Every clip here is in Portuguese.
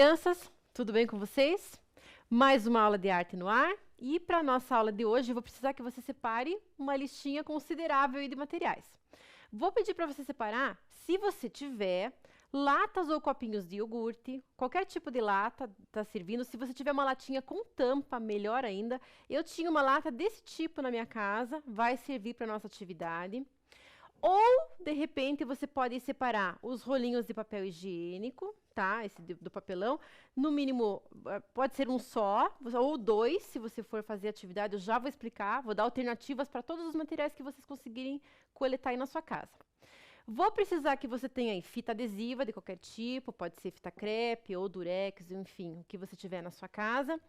crianças, tudo bem com vocês? Mais uma aula de arte no ar. E para a nossa aula de hoje, eu vou precisar que você separe uma listinha considerável de materiais. Vou pedir para você separar, se você tiver, latas ou copinhos de iogurte, qualquer tipo de lata está servindo. Se você tiver uma latinha com tampa, melhor ainda. Eu tinha uma lata desse tipo na minha casa, vai servir para a nossa atividade. Ou, de repente, você pode separar os rolinhos de papel higiênico, tá? Esse do papelão. No mínimo, pode ser um só, ou dois, se você for fazer atividade. Eu já vou explicar, vou dar alternativas para todos os materiais que vocês conseguirem coletar aí na sua casa. Vou precisar que você tenha aí fita adesiva de qualquer tipo, pode ser fita crepe ou durex, enfim, o que você tiver na sua casa.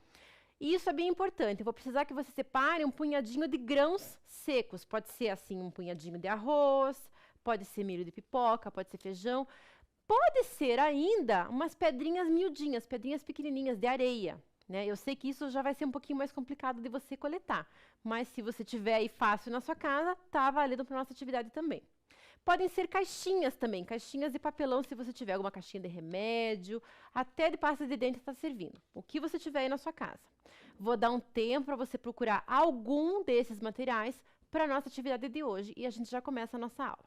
E isso é bem importante. Eu vou precisar que você separe um punhadinho de grãos secos. Pode ser, assim, um punhadinho de arroz, pode ser milho de pipoca, pode ser feijão. Pode ser ainda umas pedrinhas miudinhas, pedrinhas pequenininhas de areia, né? Eu sei que isso já vai ser um pouquinho mais complicado de você coletar. Mas se você tiver aí fácil na sua casa, tá valendo para nossa atividade também. Podem ser caixinhas também, caixinhas de papelão, se você tiver alguma caixinha de remédio, até de pasta de dente está servindo. O que você tiver aí na sua casa. Vou dar um tempo para você procurar algum desses materiais para a nossa atividade de hoje e a gente já começa a nossa aula.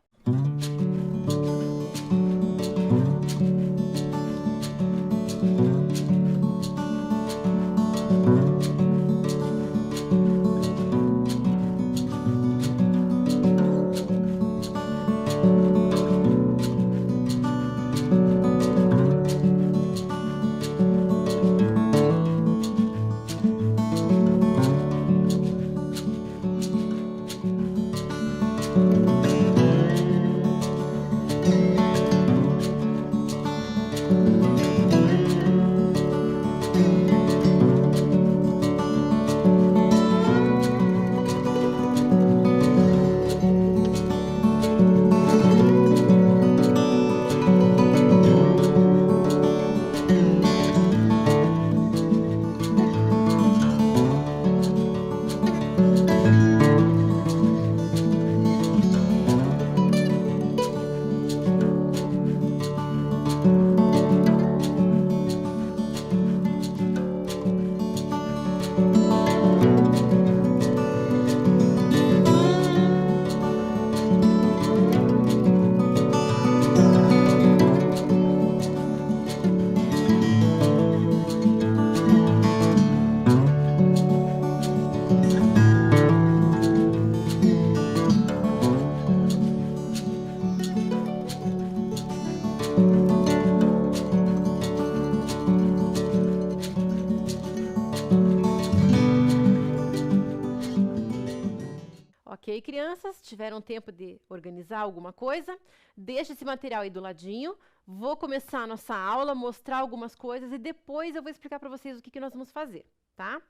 Ok, crianças? Tiveram tempo de organizar alguma coisa? Deixa esse material aí do ladinho. Vou começar a nossa aula, mostrar algumas coisas e depois eu vou explicar para vocês o que nós vamos fazer, tá?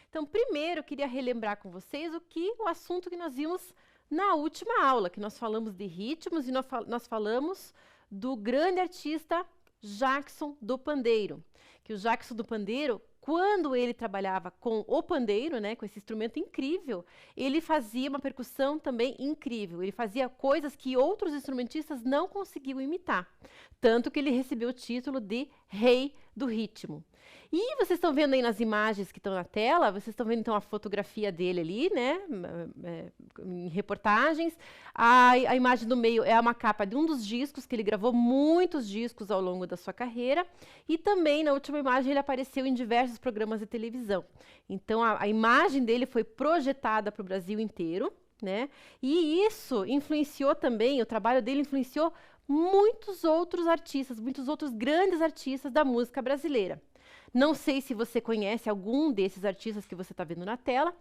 Então, primeiro, eu queria relembrar com vocês o assunto que nós vimos na última aula, que nós falamos de ritmos e nós falamos do grande artista Jackson do Pandeiro. Que o Jackson do Pandeiro, quando ele trabalhava com o pandeiro, né, com esse instrumento incrível, ele fazia uma percussão também incrível. Ele fazia coisas que outros instrumentistas não conseguiam imitar. Tanto que ele recebeu o título de Rei do Ritmo. E vocês estão vendo aí nas imagens que estão na tela, vocês estão vendo então a fotografia dele ali, né, em reportagens. A imagem do meio é uma capa de um dos discos, que ele gravou muitos discos ao longo da sua carreira. E também, na última imagem, ele apareceu em diversos programas de televisão. Então, a imagem dele foi projetada para o Brasil inteiro, né? E isso influenciou também, o trabalho dele influenciou muitos outros artistas, muitos outros grandes artistas da música brasileira. Não sei se você conhece algum desses artistas que você está vendo na tela,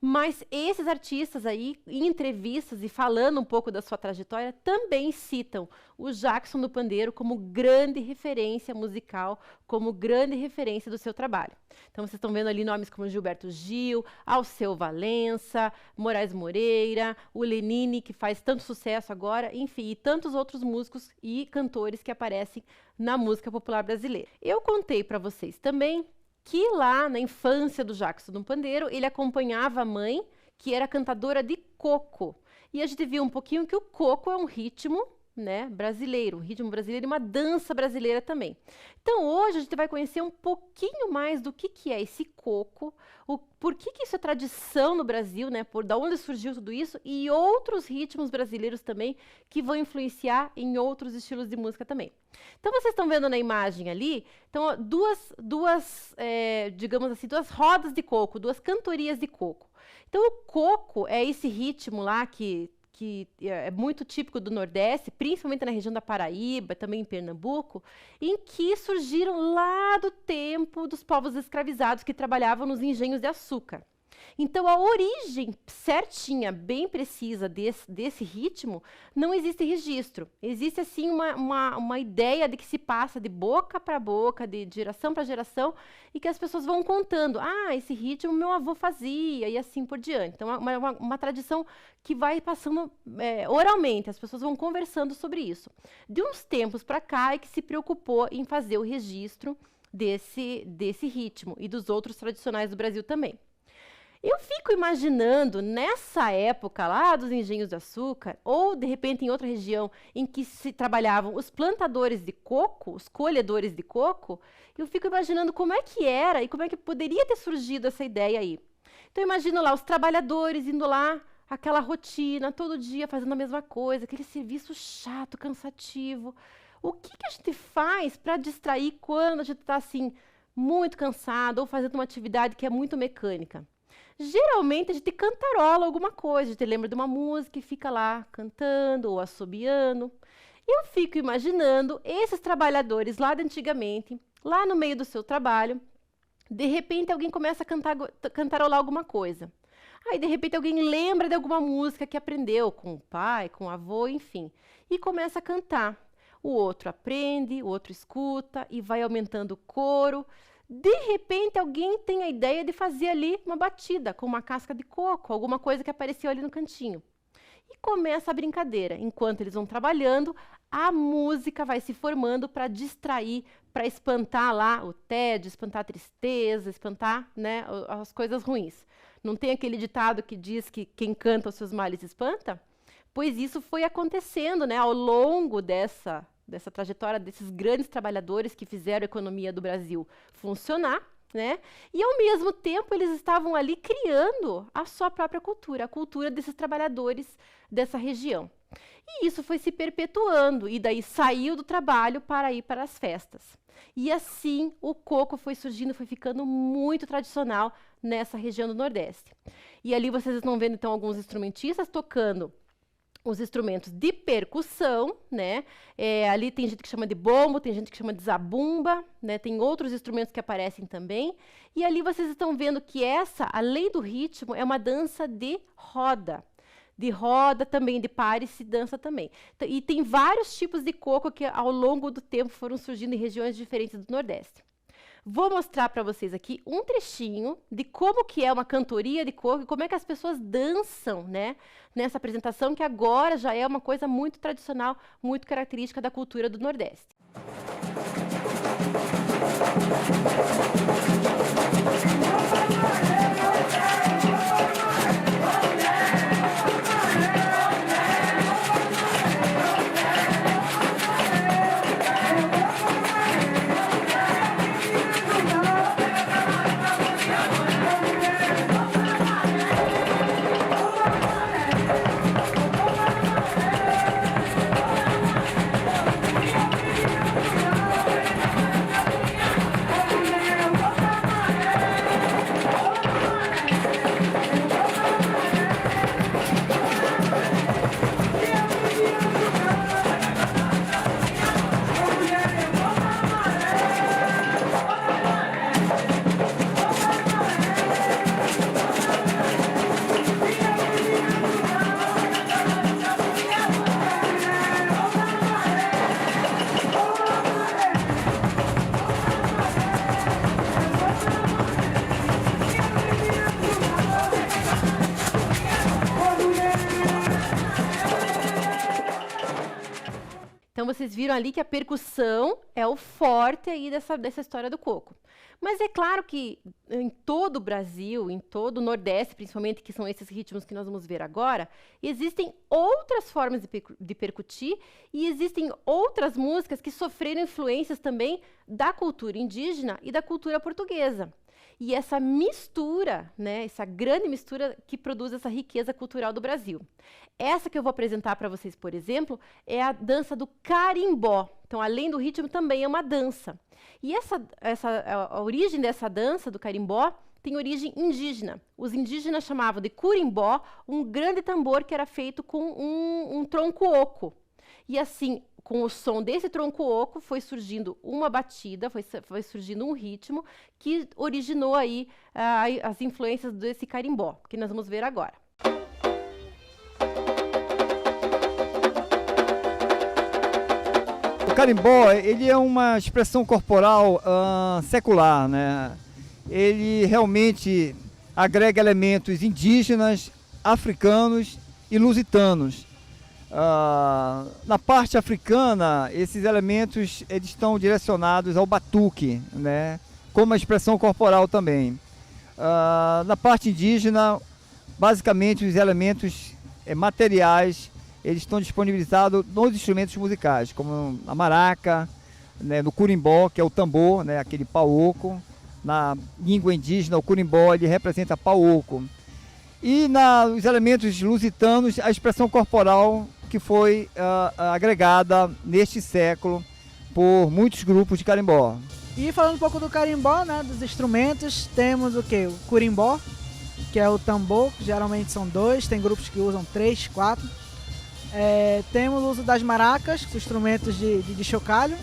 mas esses artistas aí, em entrevistas e falando um pouco da sua trajetória, também citam o Jackson do Pandeiro como grande referência musical, como grande referência do seu trabalho. Então, vocês estão vendo ali nomes como Gilberto Gil, Alceu Valença, Moraes Moreira, o Lenine, que faz tanto sucesso agora, enfim, e tantos outros músicos e cantores que aparecem na música popular brasileira. Eu contei para vocês também que lá na infância do Jackson do Pandeiro, ele acompanhava a mãe, que era cantadora de coco. E a gente viu um pouquinho que o coco é um ritmo, né, brasileiro, um ritmo brasileiro e uma dança brasileira também. Então, hoje a gente vai conhecer um pouquinho mais do que é esse coco, por que isso é tradição no Brasil, né, da onde surgiu tudo isso, e outros ritmos brasileiros também que vão influenciar em outros estilos de música também. Então, vocês estão vendo na imagem ali, então, ó, digamos assim, duas rodas de coco, duas cantorias de coco. Então, o coco é esse ritmo lá que é muito típico do Nordeste, principalmente na região da Paraíba, também em Pernambuco, em que surgiram lá do tempo dos povos escravizados que trabalhavam nos engenhos de açúcar. Então, a origem certinha, bem precisa desse ritmo, não existe registro. Existe, assim, uma ideia de que se passa de boca para boca, de geração para geração, e que as pessoas vão contando. Ah, esse ritmo meu avô fazia, e assim por diante. Então, é uma tradição que vai passando oralmente, as pessoas vão conversando sobre isso. De uns tempos para cá, é que se preocupou em fazer o registro desse ritmo, e dos outros tradicionais do Brasil também. Eu fico imaginando, nessa época lá dos engenhos de açúcar, ou de repente em outra região em que se trabalhavam os plantadores de coco, os colhedores de coco, eu fico imaginando como é que era e como é que poderia ter surgido essa ideia aí. Então, eu imagino lá os trabalhadores indo lá, aquela rotina, todo dia fazendo a mesma coisa, aquele serviço chato, cansativo. O que a gente faz para distrair quando a gente está assim, muito cansado ou fazendo uma atividade que é muito mecânica? Geralmente a gente cantarola alguma coisa, a gente lembra de uma música e fica lá cantando ou assobiando. Eu fico imaginando esses trabalhadores lá de antigamente, lá no meio do seu trabalho, de repente alguém começa a cantarolar alguma coisa. Aí, de repente, alguém lembra de alguma música que aprendeu com o pai, com o avô, enfim, e começa a cantar. O outro aprende, o outro escuta e vai aumentando o coro. De repente, alguém tem a ideia de fazer ali uma batida com uma casca de coco, alguma coisa que apareceu ali no cantinho. E começa a brincadeira. Enquanto eles vão trabalhando, a música vai se formando para distrair, para espantar lá o tédio, espantar a tristeza, espantar, né, as coisas ruins. Não tem aquele ditado que diz que quem canta os seus males espanta? Pois isso foi acontecendo, né, ao longo dessa trajetória desses grandes trabalhadores que fizeram a economia do Brasil funcionar, né? E, ao mesmo tempo, eles estavam ali criando a sua própria cultura, a cultura desses trabalhadores dessa região. E isso foi se perpetuando, e daí saiu do trabalho para ir para as festas. E assim, o coco foi surgindo, foi ficando muito tradicional nessa região do Nordeste. E ali vocês estão vendo, então, alguns instrumentistas tocando os instrumentos de percussão, né? Ali tem gente que chama de bombo, tem gente que chama de zabumba, né? Tem outros instrumentos que aparecem também. E ali vocês estão vendo que essa, além do ritmo, é uma dança de roda. De roda também, de pares se dança também. E tem vários tipos de coco que ao longo do tempo foram surgindo em regiões diferentes do Nordeste. Vou mostrar para vocês aqui um trechinho de como que é uma cantoria de coco e como é que as pessoas dançam, né, nessa apresentação, que agora já é uma coisa muito tradicional, muito característica da cultura do Nordeste. Então, vocês viram ali que a percussão é o forte aí dessa história do coco. Mas é claro que em todo o Brasil, em todo o Nordeste, principalmente, que são esses ritmos que nós vamos ver agora, existem outras formas de percutir e existem outras músicas que sofreram influências também da cultura indígena e da cultura portuguesa. E essa mistura, né, essa grande mistura que produz essa riqueza cultural do Brasil. Essa que eu vou apresentar para vocês, por exemplo, é a dança do carimbó. Então, além do ritmo, também é uma dança. E a origem dessa dança do carimbó tem origem indígena. Os indígenas chamavam de curimbó um grande tambor que era feito com um tronco oco. E assim, com o som desse tronco oco, foi surgindo uma batida, foi surgindo um ritmo que originou aí as influências desse carimbó, que nós vamos ver agora. O carimbó, ele é uma expressão corporal secular, né? Ele realmente agrega elementos indígenas, africanos e lusitanos. Na parte africana, esses elementos eles estão direcionados ao batuque, né? Como uma expressão corporal também. Na parte indígena, basicamente os elementos materiais eles estão disponibilizados nos instrumentos musicais, como a maraca, né, no curimbó, que é o tambor, né, aquele pau-oco. Na língua indígena, o curimbó ele representa pau-oco. E nos elementos lusitanos, a expressão corporal que foi agregada neste século por muitos grupos de carimbó. E falando um pouco do carimbó, né, dos instrumentos, temos o que? O curimbó, que é o tambor, que geralmente são 2, tem grupos que usam 3, 4. Temos o uso das maracas, instrumentos de chocalho.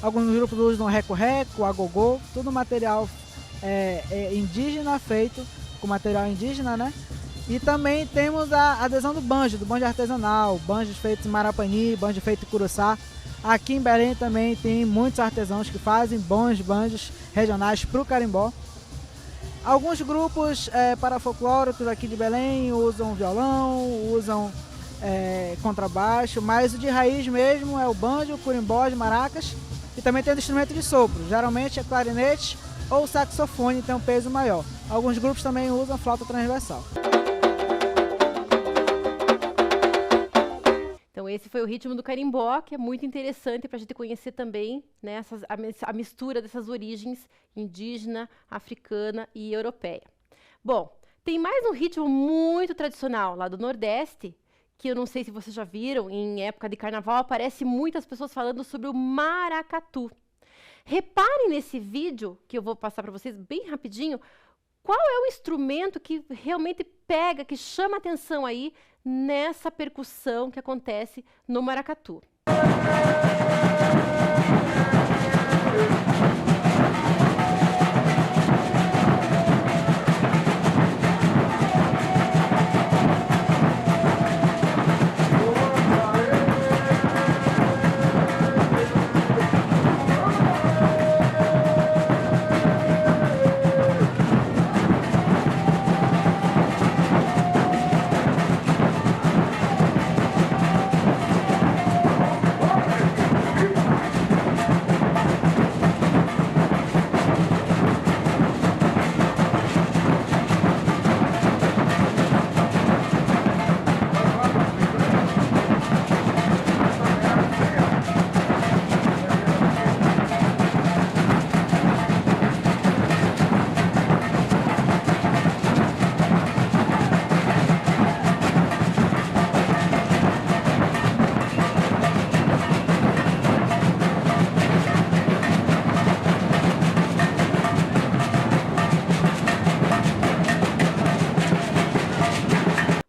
Alguns grupos usam o reco-reco, o agogô, tudo material indígena, feito com material indígena, né? E também temos a adesão do banjo artesanal, banjos feitos em Marapani, banjo feito em Curuçá. Aqui em Belém também tem muitos artesãos que fazem bons banjos regionais para o carimbó. Alguns grupos parafolclóricos aqui de Belém usam violão, usam contrabaixo, mas o de raiz mesmo é o banjo, o curimbó, as maracas. E também tem o instrumento de sopro, geralmente é clarinete ou saxofone, tem um peso maior. Alguns grupos também usam flauta transversal. Então, esse foi o ritmo do carimbó, que é muito interessante para a gente conhecer também, né, a mistura dessas origens indígena, africana e europeia. Bom, tem mais um ritmo muito tradicional lá do Nordeste, que eu não sei se vocês já viram, em época de carnaval aparece muitas pessoas falando sobre o maracatu. Reparem nesse vídeo, que eu vou passar para vocês bem rapidinho, qual é o instrumento que realmente pega, que chama atenção aí nessa percussão que acontece no maracatu.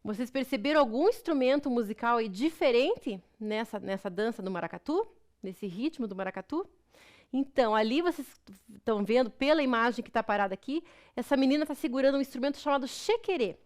Vocês perceberam algum instrumento musical aí diferente nessa dança do maracatu? Nesse ritmo do maracatu? Então, ali vocês estão vendo, pela imagem que está parada aqui, essa menina está segurando um instrumento chamado xequerê.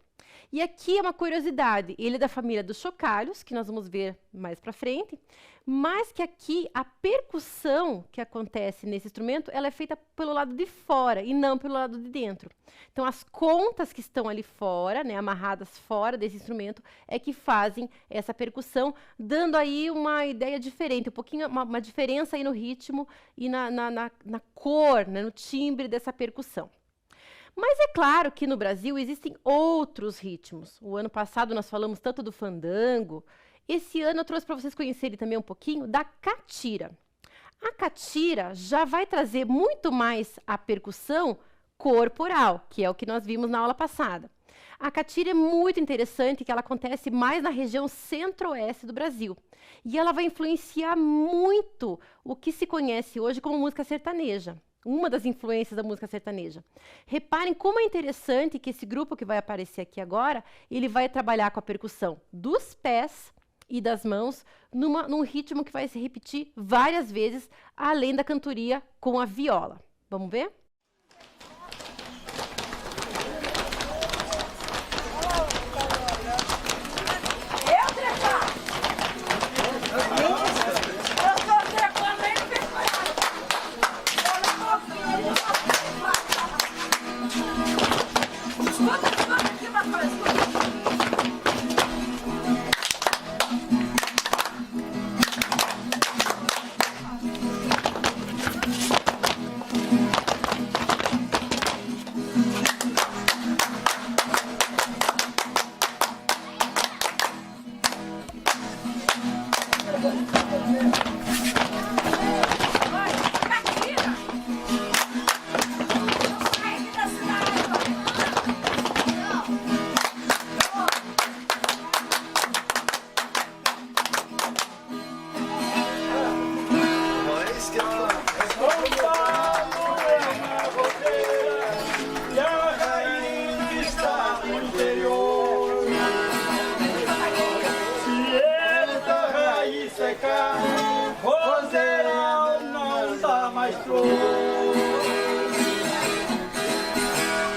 E aqui é uma curiosidade, ele é da família dos chocalhos, que nós vamos ver mais para frente, mas que aqui a percussão que acontece nesse instrumento, ela é feita pelo lado de fora e não pelo lado de dentro. Então, as contas que estão ali fora, né, amarradas fora desse instrumento, é que fazem essa percussão, dando aí uma ideia diferente, um pouquinho, uma diferença aí no ritmo e na cor, né, no timbre dessa percussão. Mas é claro que no Brasil existem outros ritmos. O ano passado nós falamos tanto do fandango. Esse ano eu trouxe para vocês conhecerem também um pouquinho da catira. A catira já vai trazer muito mais a percussão corporal, que é o que nós vimos na aula passada. A catira é muito interessante, que ela acontece mais na região centro-oeste do Brasil. E ela vai influenciar muito o que se conhece hoje como música sertaneja. Uma das influências da música sertaneja. Reparem como é interessante que esse grupo que vai aparecer aqui agora, ele vai trabalhar com a percussão dos pés e das mãos, num ritmo que vai se repetir várias vezes, além da cantoria com a viola. Vamos ver?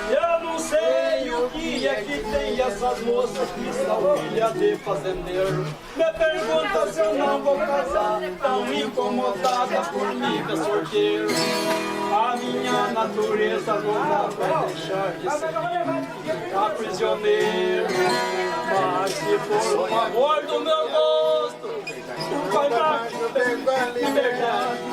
Eu não sei o que é que tem essas moças que são filha de fazendeiro. Me pergunta se eu não vou casar, tão incomodada por mim ver sorteiro. A minha natureza não vai deixar de ser aprisioneiro. Mas se for o amor do meu gosto, vai dar liberdade.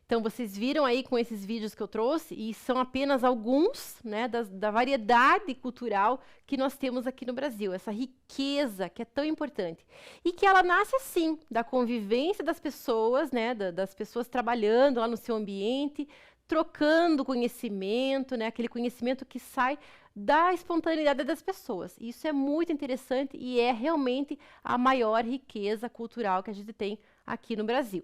Então, vocês viram aí com esses vídeos que eu trouxe, e são apenas alguns, né, da variedade cultural que nós temos aqui no Brasil, essa riqueza que é tão importante. E que ela nasce, assim, da convivência das pessoas, né, das pessoas trabalhando lá no seu ambiente, trocando conhecimento, né, aquele conhecimento que sai da espontaneidade das pessoas. Isso é muito interessante e é realmente a maior riqueza cultural que a gente tem aqui no Brasil.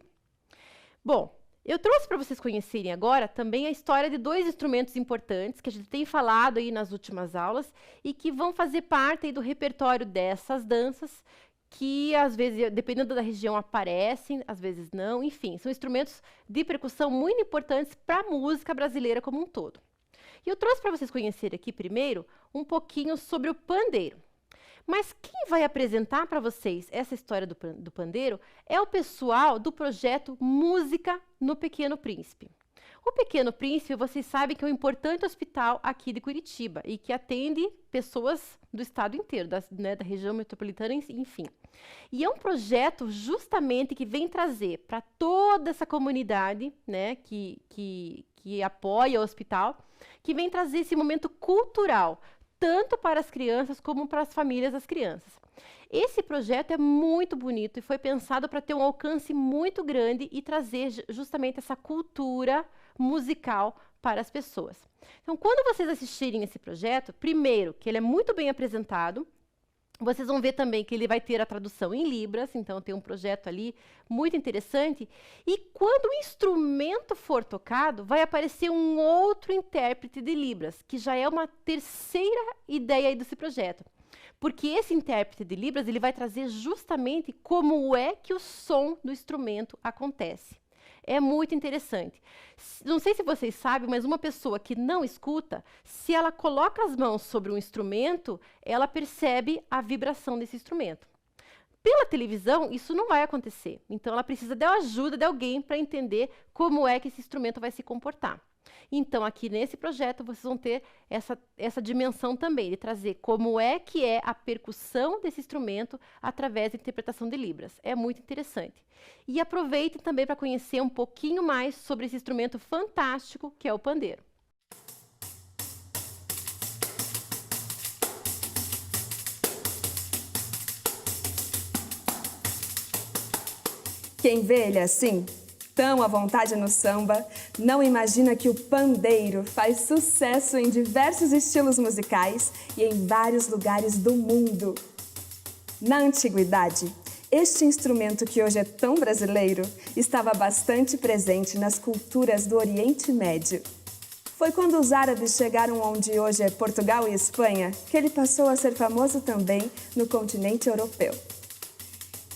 Bom, eu trouxe para vocês conhecerem agora também a história de dois instrumentos importantes que a gente tem falado aí nas últimas aulas e que vão fazer parte aí do repertório dessas danças, que às vezes, dependendo da região, aparecem, às vezes não, enfim, são instrumentos de percussão muito importantes para a música brasileira como um todo. E eu trouxe para vocês conhecerem aqui primeiro um pouquinho sobre o pandeiro. Mas quem vai apresentar para vocês essa história do pandeiro é o pessoal do projeto Música no Pequeno Príncipe. O Pequeno Príncipe, vocês sabem que é um importante hospital aqui de Curitiba e que atende pessoas do estado inteiro, da região metropolitana, enfim. E é um projeto justamente que vem trazer para toda essa comunidade, né, que apoia o hospital, que vem trazer esse momento cultural, tanto para as crianças como para as famílias das crianças. Esse projeto é muito bonito e foi pensado para ter um alcance muito grande e trazer justamente essa cultura musical para as pessoas. Então, quando vocês assistirem esse projeto, primeiro, que ele é muito bem apresentado, vocês vão ver também que ele vai ter a tradução em Libras, então tem um projeto ali muito interessante. E quando o instrumento for tocado, vai aparecer um outro intérprete de Libras, que já é uma terceira ideia aí desse projeto. Porque esse intérprete de Libras, ele vai trazer justamente como é que o som do instrumento acontece. É muito interessante. Não sei se vocês sabem, mas uma pessoa que não escuta, se ela coloca as mãos sobre um instrumento, ela percebe a vibração desse instrumento. Pela televisão, isso não vai acontecer. Então, ela precisa da ajuda de alguém para entender como é que esse instrumento vai se comportar. Então, aqui nesse projeto, vocês vão ter essa dimensão também, de trazer como é que é a percussão desse instrumento através da interpretação de Libras. É muito interessante. E aproveitem também para conhecer um pouquinho mais sobre esse instrumento fantástico que é o pandeiro. Quem vê ele assim, tão à vontade no samba, não imagina que o pandeiro faz sucesso em diversos estilos musicais e em vários lugares do mundo. Na antiguidade, este instrumento que hoje é tão brasileiro estava bastante presente nas culturas do Oriente Médio. Foi quando os árabes chegaram onde hoje é Portugal e Espanha que ele passou a ser famoso também no continente europeu.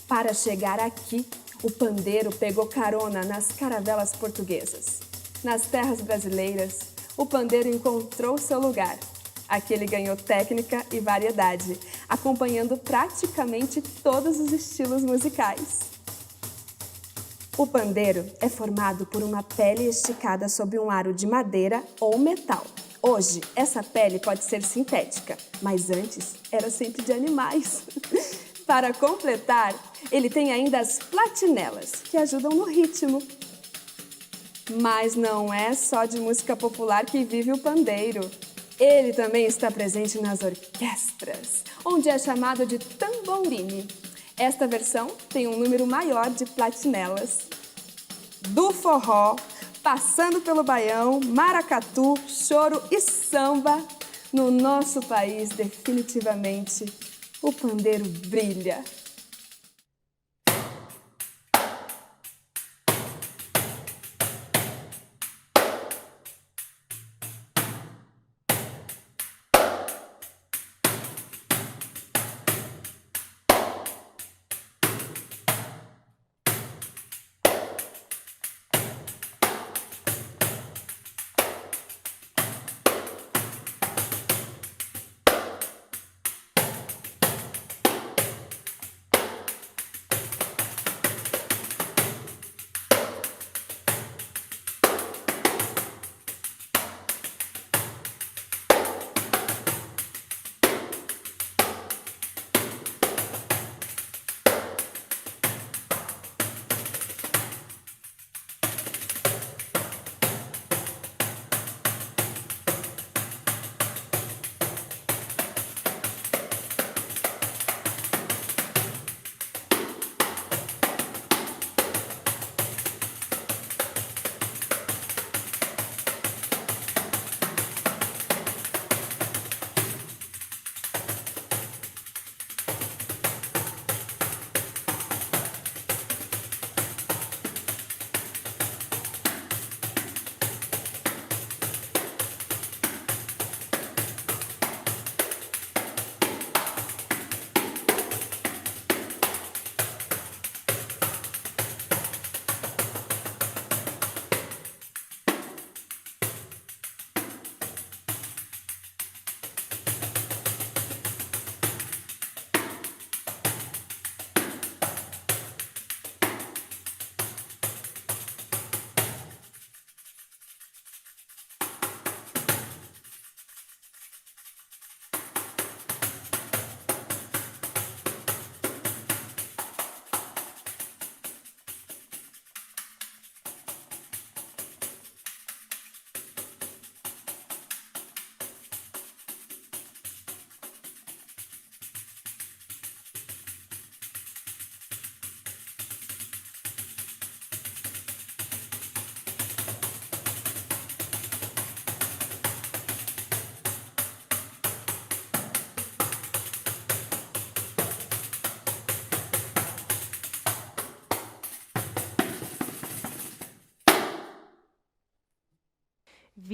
Para chegar aqui, o pandeiro pegou carona nas caravelas portuguesas. Nas terras brasileiras, o pandeiro encontrou seu lugar. Aqui ele ganhou técnica e variedade, acompanhando praticamente todos os estilos musicais. O pandeiro é formado por uma pele esticada sob um aro de madeira ou metal. Hoje, essa pele pode ser sintética, mas antes era sempre de animais. Para completar, ele tem ainda as platinelas, que ajudam no ritmo. Mas não é só de música popular que vive o pandeiro. Ele também está presente nas orquestras, onde é chamado de tambourine. Esta versão tem um número maior de platinelas. Do forró, passando pelo baião, maracatu, choro e samba, no nosso país, definitivamente, o pandeiro brilha.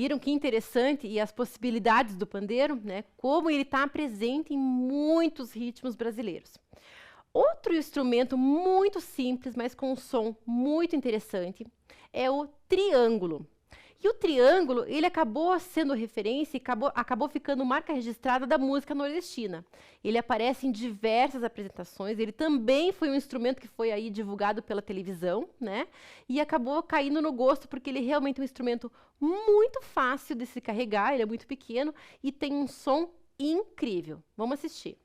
Viram que interessante e as possibilidades do pandeiro, né? Como ele está presente em muitos ritmos brasileiros. Outro instrumento muito simples, mas com um som muito interessante, é o triângulo. E o triângulo, ele acabou sendo referência e acabou ficando marca registrada da música nordestina. Ele aparece em diversas apresentações, ele também foi um instrumento que foi aí divulgado pela televisão, né? E acabou caindo no gosto, porque ele realmente é um instrumento muito fácil de se carregar, ele é muito pequeno e tem um som incrível. Vamos assistir.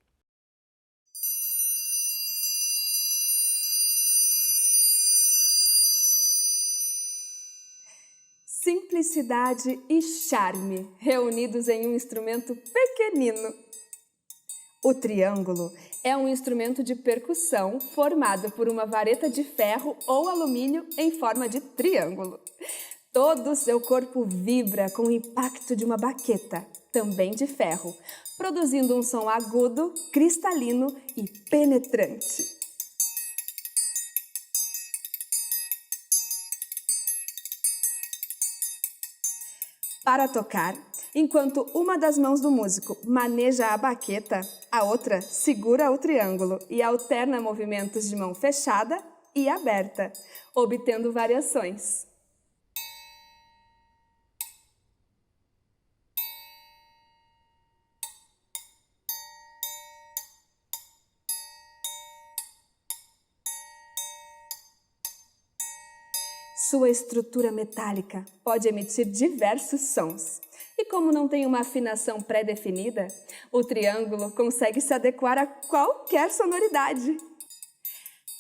Simplicidade e charme reunidos em um instrumento pequenino. O triângulo é um instrumento de percussão formado por uma vareta de ferro ou alumínio em forma de triângulo. Todo o seu corpo vibra com o impacto de uma baqueta, também de ferro, produzindo um som agudo, cristalino e penetrante. Para tocar, enquanto uma das mãos do músico maneja a baqueta, a outra segura o triângulo e alterna movimentos de mão fechada e aberta, obtendo variações. Sua estrutura metálica pode emitir diversos sons. E como não tem uma afinação pré-definida, o triângulo consegue se adequar a qualquer sonoridade.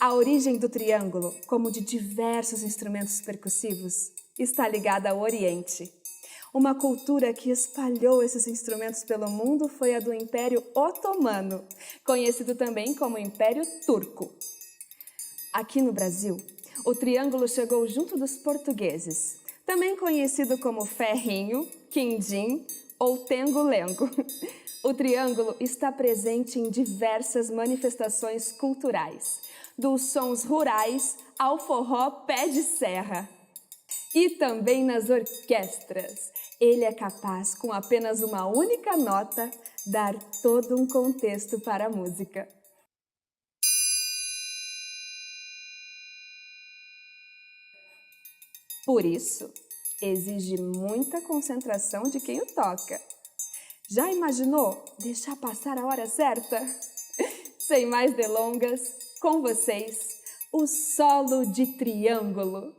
A origem do triângulo, como de diversos instrumentos percussivos, está ligada ao Oriente. Uma cultura que espalhou esses instrumentos pelo mundo foi a do Império Otomano, conhecido também como Império Turco. Aqui no Brasil, o triângulo chegou junto dos portugueses, também conhecido como ferrinho, quindim ou tengo-lengo. O triângulo está presente em diversas manifestações culturais, dos sons rurais ao forró pé de serra. E também nas orquestras. Ele é capaz, com apenas uma única nota, dar todo um contexto para a música. Por isso, exige muita concentração de quem o toca. Já imaginou deixar passar a hora certa? Sem mais delongas, com vocês, o solo de triângulo.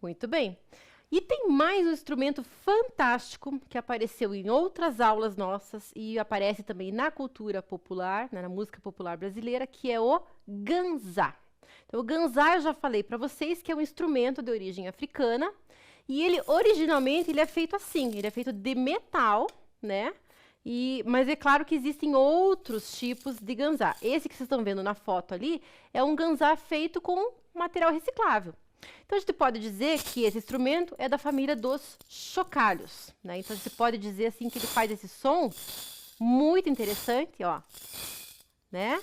Muito bem. E tem mais um instrumento fantástico que apareceu em outras aulas nossas e aparece também na cultura popular, né, na música popular brasileira, que é o ganzá. Então, o ganzá eu já falei para vocês que é um instrumento de origem africana e ele originalmente ele é feito assim, ele é feito de metal, né? Mas é claro que existem outros tipos de ganzá. Esse que vocês estão vendo na foto ali é um ganzá feito com material reciclável. Então, a gente pode dizer que esse instrumento é da família dos chocalhos, né? Então, a gente pode dizer assim que ele faz esse som muito interessante, ó, né?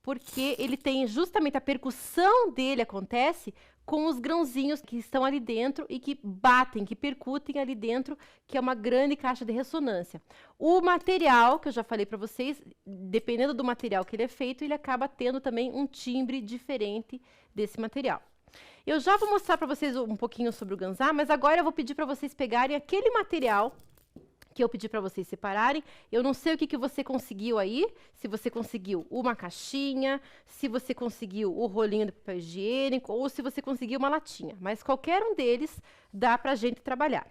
Porque ele tem justamente a percussão dele acontece com os grãozinhos que estão ali dentro e que batem, que percutem ali dentro, que é uma grande caixa de ressonância. O material, que eu já falei para vocês, dependendo do material que ele é feito, ele acaba tendo também um timbre diferente desse material. Eu já vou mostrar para vocês um pouquinho sobre o ganzá, mas agora eu vou pedir para vocês pegarem aquele material que eu pedi para vocês separarem. Eu não sei o que você conseguiu aí, se você conseguiu uma caixinha, se você conseguiu o rolinho de papel higiênico ou se você conseguiu uma latinha, mas qualquer um deles dá para a gente trabalhar.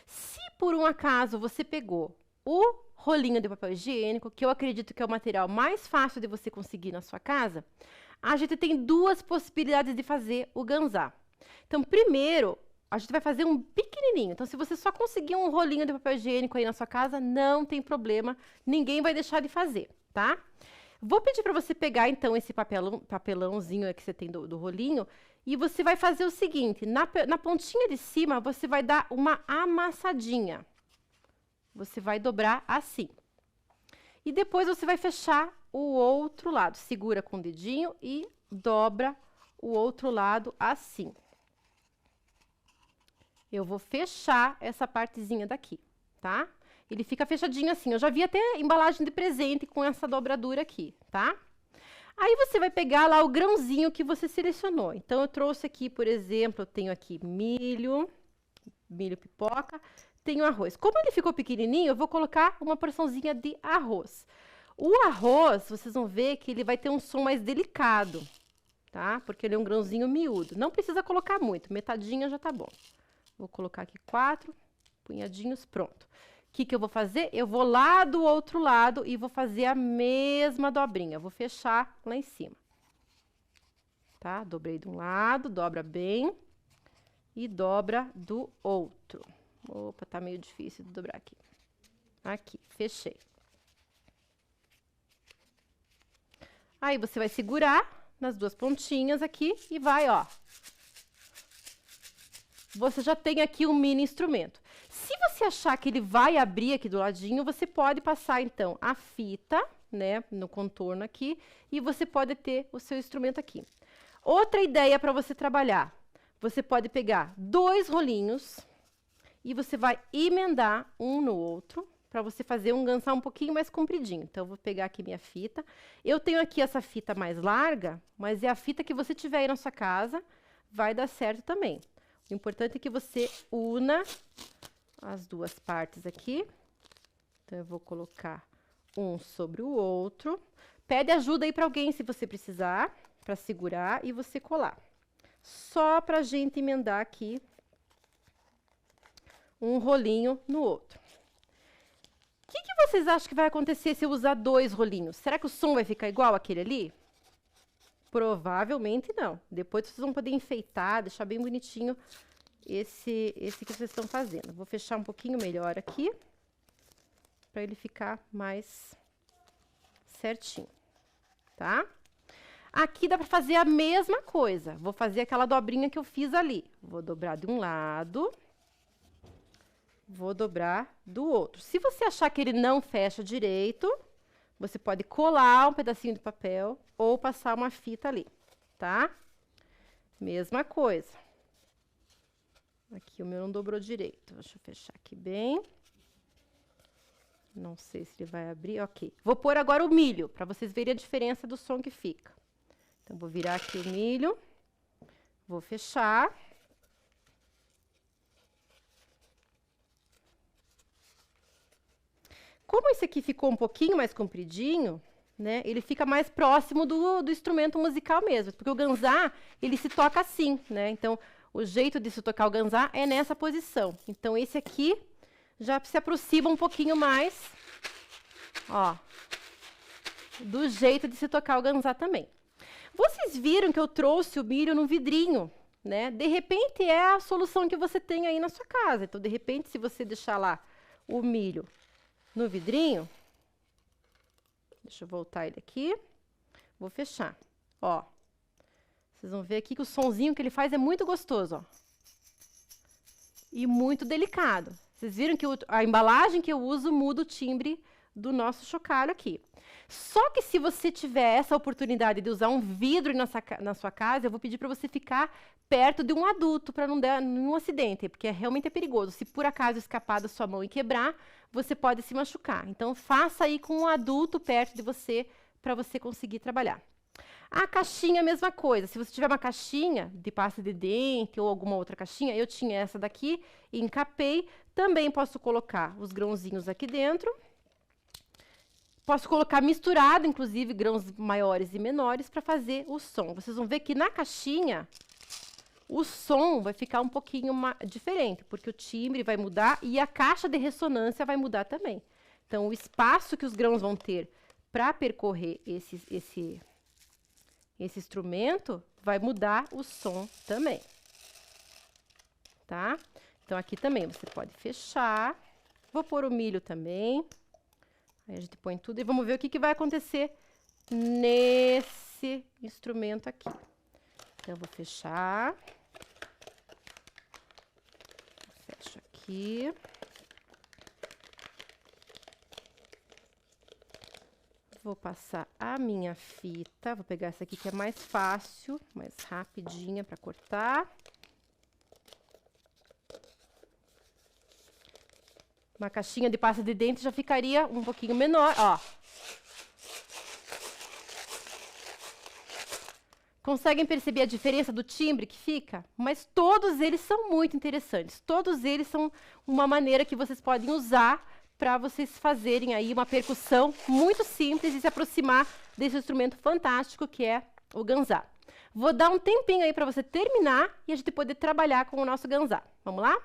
Se por um acaso você pegou o rolinho de papel higiênico, que eu acredito que é o material mais fácil de você conseguir na sua casa, a gente tem duas possibilidades de fazer o ganzá. Então, primeiro, a gente vai fazer um pequenininho. Então, se você só conseguir um rolinho de papel higiênico aí na sua casa, não tem problema, ninguém vai deixar de fazer, tá? Vou pedir para você pegar, então, esse papelãozinho que você tem do rolinho e você vai fazer o seguinte, na pontinha de cima, você vai dar uma amassadinha. Você vai dobrar assim. E depois você vai fechar o outro lado. Segura com o dedinho e dobra o outro lado assim. Eu vou fechar essa partezinha daqui, tá? Ele fica fechadinho assim. Eu já vi até embalagem de presente com essa dobradura aqui, tá? Aí você vai pegar lá o grãozinho que você selecionou. Então, eu trouxe aqui, por exemplo, eu tenho aqui milho pipoca, tenho arroz. Como ele ficou pequenininho, eu vou colocar uma porçãozinha de arroz. O arroz, vocês vão ver que ele vai ter um som mais delicado, tá? Porque ele é um grãozinho miúdo. Não precisa colocar muito, metadinha já tá bom. Vou colocar aqui 4 punhadinhos, pronto. O que eu vou fazer? Eu vou lá do outro lado e vou fazer a mesma dobrinha. Vou fechar lá em cima. Tá? Dobrei de um lado, dobra bem. E dobra do outro. Opa, tá meio difícil de dobrar aqui. Aqui, fechei. Aí, você vai segurar nas duas pontinhas aqui e vai, ó. Você já tem aqui um mini instrumento. Se você achar que ele vai abrir aqui do ladinho, você pode passar, então, a fita, né, no contorno aqui, e você pode ter o seu instrumento aqui. Outra ideia para você trabalhar, você pode pegar 2 rolinhos e você vai emendar um no outro, para você fazer um ganzá um pouquinho mais compridinho. Então, eu vou pegar aqui minha fita. Eu tenho aqui essa fita mais larga, mas é a fita que você tiver aí na sua casa, vai dar certo também. O importante é que você una as duas partes aqui. Então, eu vou colocar um sobre o outro. Pede ajuda aí para alguém, se você precisar, para segurar e você colar. Só para a gente emendar aqui um rolinho no outro. O que vocês acham que vai acontecer se eu usar 2 rolinhos? Será que o som vai ficar igual àquele ali? Provavelmente não. Depois vocês vão poder enfeitar, deixar bem bonitinho esse que vocês estão fazendo. Vou fechar um pouquinho melhor aqui, para ele ficar mais certinho, tá? Aqui dá para fazer a mesma coisa. Vou fazer aquela dobrinha que eu fiz ali. Vou dobrar de um lado, vou dobrar do outro. Se você achar que ele não fecha direito, você pode colar um pedacinho de papel ou passar uma fita ali, tá? Mesma coisa. Aqui o meu não dobrou direito. Deixa eu fechar aqui bem. Não sei se ele vai abrir. Ok. Vou pôr agora o milho, para vocês verem a diferença do som que fica. Então, vou virar aqui o milho. Vou fechar. Como esse aqui ficou um pouquinho mais compridinho, né? Ele fica mais próximo do instrumento musical mesmo. Porque o ganzá, ele se toca assim, né? Então, o jeito de se tocar o ganzá é nessa posição. Então, esse aqui já se aproxima um pouquinho mais, ó, do jeito de se tocar o ganzá também. Vocês viram que eu trouxe o milho num vidrinho, né? De repente, é a solução que você tem aí na sua casa. Então, de repente, se você deixar lá o milho no vidrinho, deixa eu voltar ele aqui, vou fechar, ó. Vocês vão ver aqui que o sonzinho que ele faz é muito gostoso, ó. E muito delicado. Vocês viram que a embalagem que eu uso muda o timbre do nosso chocalho aqui. Só que se você tiver essa oportunidade de usar um vidro na sua casa, eu vou pedir para você ficar perto de um adulto, para não dar nenhum acidente, porque realmente é perigoso. Se por acaso escapar da sua mão e quebrar, você pode se machucar. Então, faça aí com um adulto perto de você, para você conseguir trabalhar. A caixinha, a mesma coisa. Se você tiver uma caixinha de pasta de dente ou alguma outra caixinha, eu tinha essa daqui, encapei. Também posso colocar os grãozinhos aqui dentro. Posso colocar misturado, inclusive, grãos maiores e menores para fazer o som. Vocês vão ver que na caixinha o som vai ficar um pouquinho diferente, porque o timbre vai mudar e a caixa de ressonância vai mudar também. Então, o espaço que os grãos vão ter para percorrer esse instrumento vai mudar o som também. Tá? Então, aqui também você pode fechar. Vou pôr o milho também. Aí a gente põe tudo e vamos ver o que vai acontecer nesse instrumento aqui. Então, eu vou fechar. Fecho aqui. Vou passar a minha fita. Vou pegar essa aqui que é mais fácil, mais rapidinha para cortar. Uma caixinha de pasta de dente já ficaria um pouquinho menor, ó. Conseguem perceber a diferença do timbre que fica? Mas todos eles são muito interessantes. Todos eles são uma maneira que vocês podem usar para vocês fazerem aí uma percussão muito simples e se aproximar desse instrumento fantástico que é o ganzá. Vou dar um tempinho aí para você terminar e a gente poder trabalhar com o nosso ganzá. Vamos lá?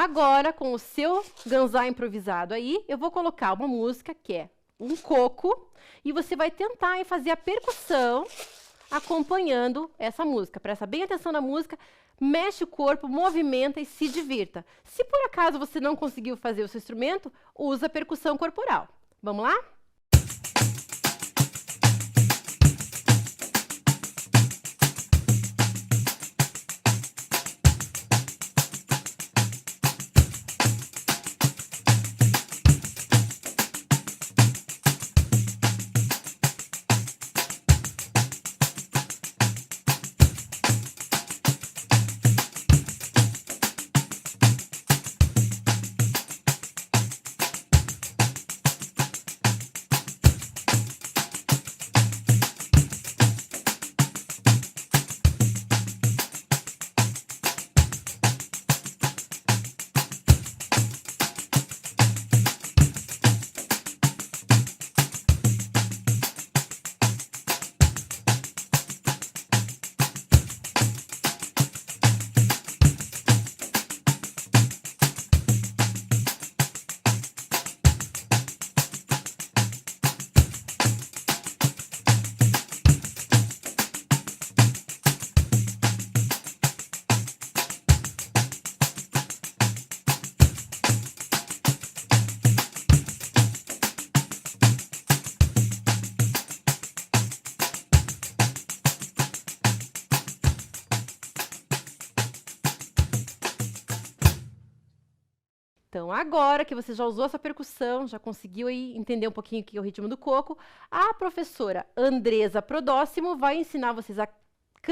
Agora, com o seu ganzá improvisado aí, eu vou colocar uma música que é um coco e você vai tentar fazer a percussão acompanhando essa música. Presta bem atenção na música, mexe o corpo, movimenta e se divirta. Se por acaso você não conseguiu fazer o seu instrumento, usa a percussão corporal. Vamos lá? Então, agora que você já usou essa percussão, já conseguiu aí entender um pouquinho o que é o ritmo do coco, a professora Andresa Prodóximo vai ensinar vocês a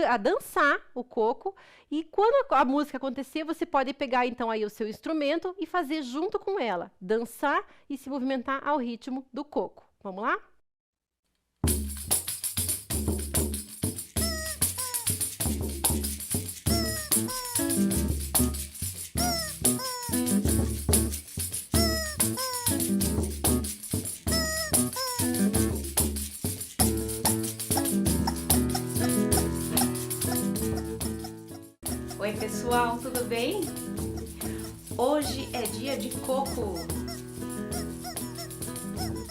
a dançar o coco. E quando a música acontecer, você pode pegar então aí o seu instrumento e fazer junto com ela, dançar e se movimentar ao ritmo do coco. Vamos lá? Oi pessoal, tudo bem? Hoje é dia de coco.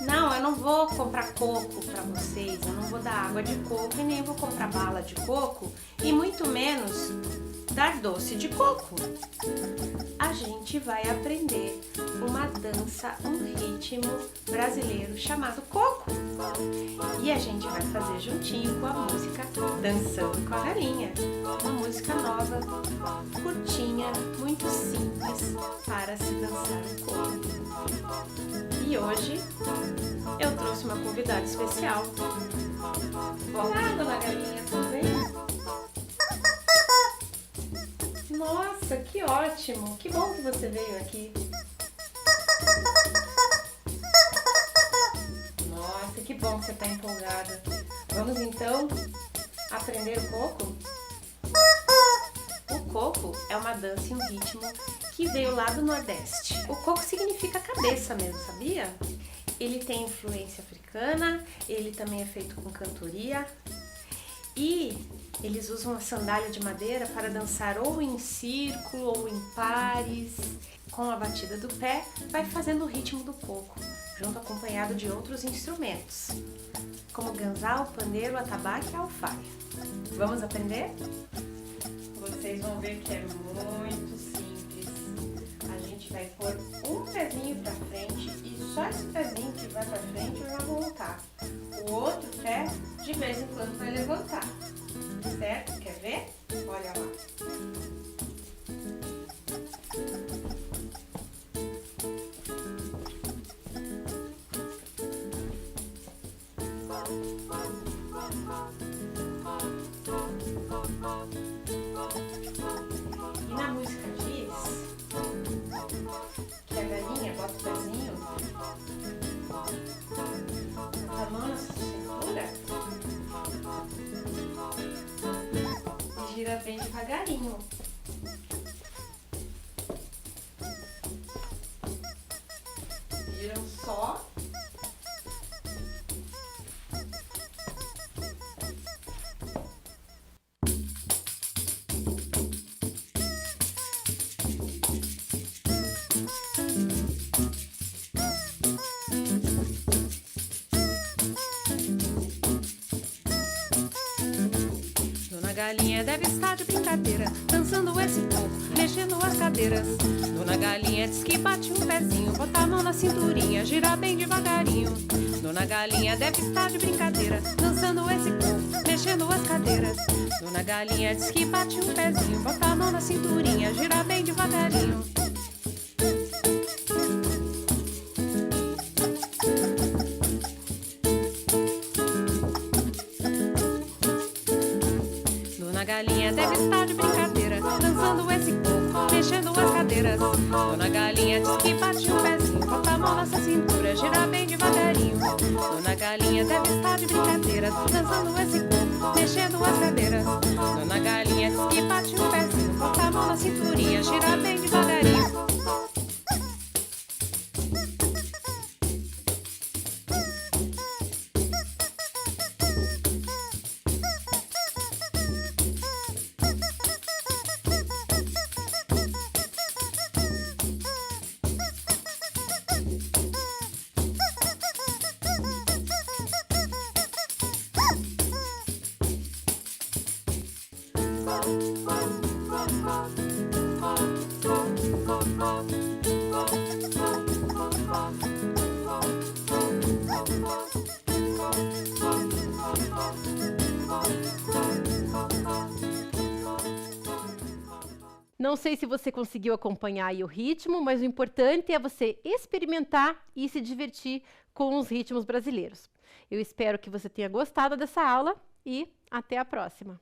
Não, eu não vou comprar coco para vocês, eu não vou dar água de coco e nem vou comprar bala de coco e muito menos dar doce de coco. A gente vai aprender uma dança, um ritmo brasileiro chamado coco. E a gente vai fazer juntinho com a música Dançando com a Galinha. Uma música nova, curtinha, muito simples para se dançar o coco. E hoje eu trouxe uma convidada especial. Olá, dona Galinha, tudo bem? Nossa, que ótimo! Que bom que você veio aqui. Nossa, que bom que você está empolgada. Vamos então aprender o coco? O coco é uma dança e um ritmo que veio lá do Nordeste. O coco significa cabeça mesmo, sabia? Ele tem influência africana, ele também é feito com cantoria e eles usam a sandália de madeira para dançar ou em círculo ou em pares. Com a batida do pé, vai fazendo o ritmo do coco, junto acompanhado de outros instrumentos, como o ganzá, o pandeiro, o atabaque e a alfaia. Vamos aprender? Vocês vão ver que é muito simples. A gente vai pôr um pezinho para frente e só esse pezinho que vai para frente vai voltar. O outro pé, de vez em quando, vai levantar. Certo? Quer ver? Olha lá. E na música diz que a galinha bota o pezinho, a mão na cintura e gira bem devagarinho. Giram só. Dona Galinha deve estar de brincadeira, dançando esse coco, mexendo as cadeiras. Dona Galinha diz que bate um pezinho, bota a mão na cinturinha, gira bem devagarinho. Dona Galinha deve estar de brincadeira, dançando esse coco, mexendo as cadeiras. Dona Galinha diz que bate um pezinho, bota a mão na cinturinha, gira bem devagarinho. Dona Galinha deve estar de brincadeira, dançando esse coco, mexendo as cadeiras. Dona Galinha diz que bate um pezinho, bota a mão nessa cintura, gira bem devagarinho. Dona Galinha deve estar de brincadeira, dançando esse coco, mexendo as cadeiras. Dona Galinha diz que bate um pezinho, bota a mão na cinturinha, gira bem devagarinho. Não sei se você conseguiu acompanhar aí o ritmo, mas o importante é você experimentar e se divertir com os ritmos brasileiros. Eu espero que você tenha gostado dessa aula e até a próxima!